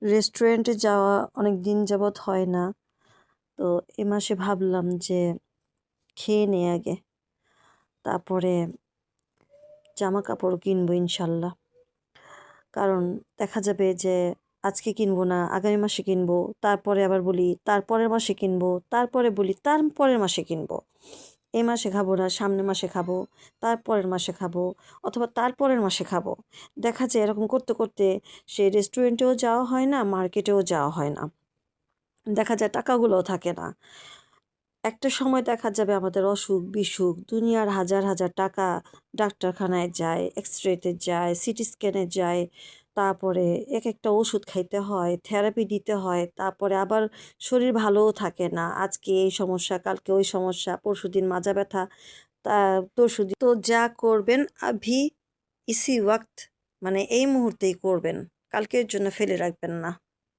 রেস্টুরেন্টে যাওয়া অনেক দিন যাবৎ হয় না। তো এ মাসে ভাবলাম যে খেয়ে নেই আগে, তারপরে জামা কাপড়ও কিনবো ইনশাল্লাহ। কারণ দেখা যাবে যে আজকে কিনবো না, আগামী মাসে কিনবো, তারপরে আবার বলি তারপরের মাসে কিনবো, তারপরে বলি তারপরের মাসে কিনবো। এ মাসে খাবো না, সামনের মাসে খাবো, তারপরের মাসে খাবো, অথবা তারপরের মাসে খাবো। দেখা যায় এরকম করতে করতে সে রেস্টুরেন্টেও যাওয়া হয় না, মার্কেটেও যাওয়া হয় না। দেখা যায় টাকাগুলোও থাকে না। একটা সময় দেখা যাবে আমাদের অসুখ বিসুখ দুনিয়ার হাজার হাজার টাকা, ডাক্তারখানায় যায়, এক্স-রেতে যায়, সিটি স্ক্যানে যায়, তারপরে এক একটা ওষুধ খাইতে হয়, থেরাপি দিতে হয়, তারপরে আবার শরীর ভালোও থাকে না। আজকে এই সমস্যা, কালকে ওই সমস্যা, পরশুদিন মাজা ব্যথা, তা তরশুদিন। তো যা করবেন আভি ইসি ওয়াক্ত, মানে এই মুহূর্তেই করবেন, কালকের জন্য ফেলে রাখবেন না।